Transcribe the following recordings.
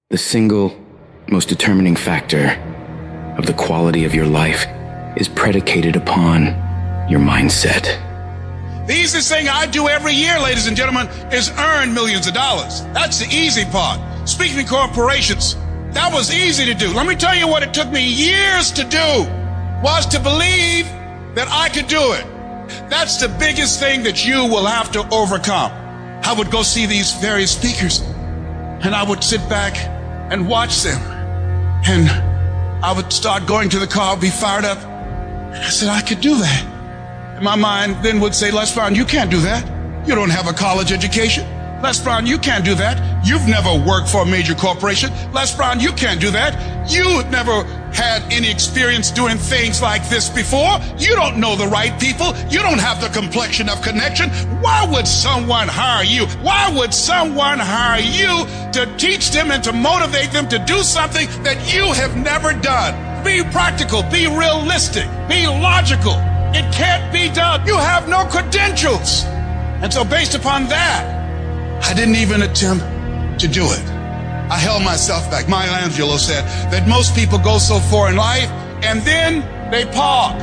The single most determining factor of the quality of your life is predicated upon your mindset. The easiest thing I do every year, ladies and gentlemen, is earn millions of dollars. That's the easy part. Speaking to corporations, that was easy to do. Let me tell you what it took me years to do, was to believe that I could do it. That's the biggest thing that you will have to overcome. I would go see these various speakers, and I would sit back and watch them. And I would start going to the car, be fired up. I said, I could do that. And my mind then would say, Les Brown, you can't do that. You don't have a college education. Les Brown, you can't do that. You've never worked for a major corporation. Les Brown, you can't do that. You never had any experience doing things like this before. You don't know the right people. You don't have the complexion of connection. Why would someone hire you? Why would someone hire you to teach them and to motivate them to do something that you have never done? Be practical, be realistic, be logical. It can't be done. You have no credentials. And so based upon that, I didn't even attempt to do it. I held myself back. 𝐦𝐸𝐺𝐤 said that most people go so far in life and then they park.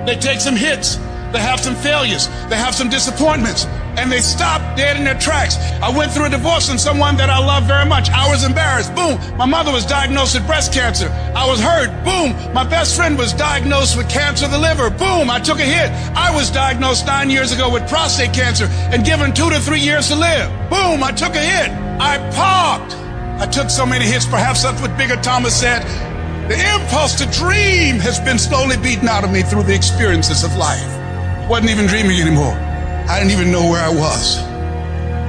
They take some hits. They have some failures. They have some disappointments. And they stop dead in their tracks. I went through a divorce from someone that I love very much. I was embarrassed. Boom. My mother was diagnosed with breast cancer. I was hurt. Boom. My best friend was diagnosed with cancer of the liver. Boom. I took a hit. I was diagnosed 9 years ago with prostate cancer and given 2 to 3 years to live. Boom. I took a hit. I parked. I took so many hits. Perhaps that's what Bigger Thomas said. The impulse to dream has been slowly beaten out of me through the experiences of life. I wasn't even dreaming anymore. I didn't even know where I was.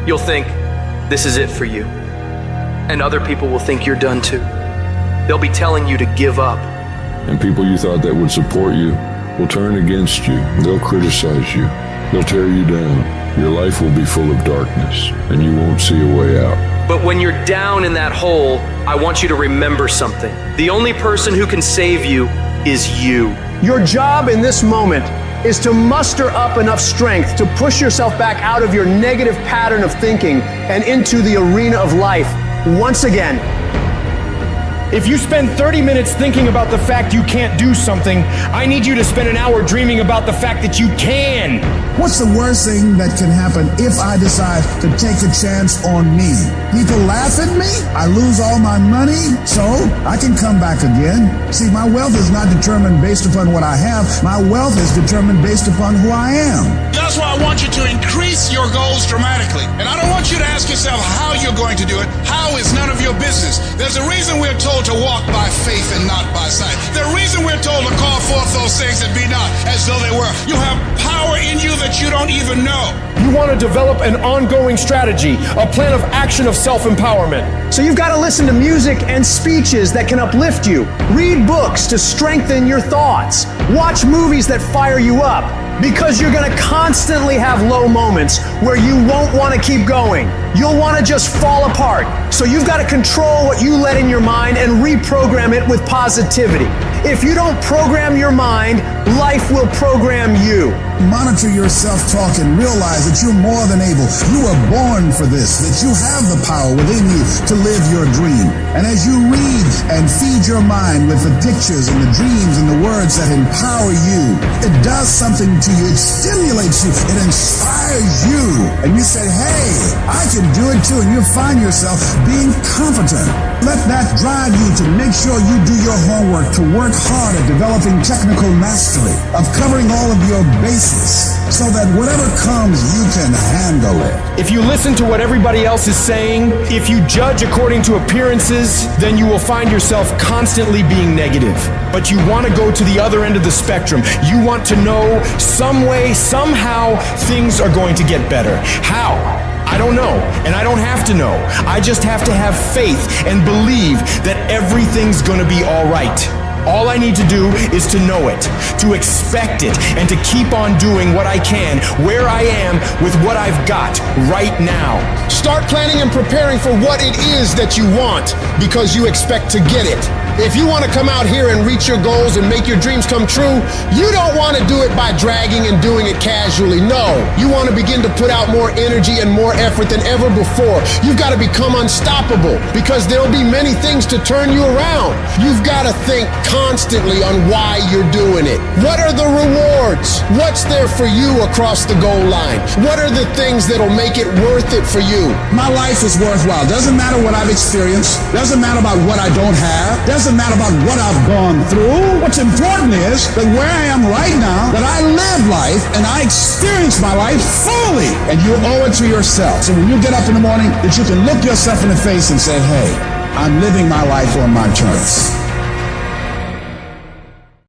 You'll think this is it for you. And other people will think you're done too. They'll be telling you to give up. And people you thought that would support you will turn against you. They'll criticize you. They'll tear you down. Your life will be full of darkness, and you won't see a way out. But when you're down in that hole, I want you to remember something. The only person who can save you is you. Your job in this moment is to muster up enough strength to push yourself back out of your negative pattern of thinking and into the arena of life once again. If you spend 30 minutes thinking about the fact you can't do something, I need you to spend an hour dreaming about the fact that you can. What's the worst thing that can happen if I decide to take a chance on me? People laugh at me, I lose all my money, so I can come back again. See, my wealth is not determined based upon what I have. My wealth is determined based upon who I am. That's why I want you to increase your goals dramatically. And I don't want you to ask yourself how you're going to do it. How is none of your business. There's a reason we're told to walk by faith and not by sight. The reason we're told to call forth those things that be not as though they were. You have power in you that you don't even know. You want to develop an ongoing strategy, a plan of action of self-empowerment. So you've got to listen to music and speeches that can uplift you. Read books to strengthen your thoughts. Watch movies that fire you up. Because you're going to constantly have low moments where you won't want to keep going. You'll want to just fall apart. So you've got to control what you let in your mind and reprogram it with positivity. If you don't program your mind, life will program you. Monitor your self-talk and realize that you're more than able. You were born for this, that you have the power within you to live your dream. And as you read and feed your mind with the pictures and the dreams and the words that empower you, it does something to you. It stimulates you. It inspires you. And you say, hey, I can do it too. And you find yourself being competent. Let that drive you to make sure you do your homework, to work hard at developing technical mastery, of covering all of your bases, so that whatever comes, you can handle it. If you listen to what everybody else is saying, if you judge according to appearances, then you will find yourself constantly being negative. But you want to go to the other end of the spectrum. You want to know some way, somehow, things are going to get better. How? I don't know, and I don't have to know. I just have to have faith and believe that everything's gonna be all right. All I need to do is to know it, to expect it, and to keep on doing what I can, where I am, with what I've got right now. Start planning and preparing for what it is that you want, because you expect to get it. If you want to come out here and reach your goals and make your dreams come true, you don't want to do it by dragging and doing it casually. No, you want to begin to put out more energy and more effort than ever before. You've got to become unstoppable because there'll be many things to turn you around. You've got to think constantly on why you're doing it. What are the rewards? What's there for you across the goal line? What are the things that'll make it worth it for you? My life is worthwhile. Doesn't matter what I've experienced. Doesn't matter about what I don't have. Doesn't matter about what I've gone through. What's important is that where I am right now, that I live life and I experience my life fully. And you owe it to yourself. So when you get up in the morning, that you can look yourself in the face and say, hey, I'm living my life on my terms.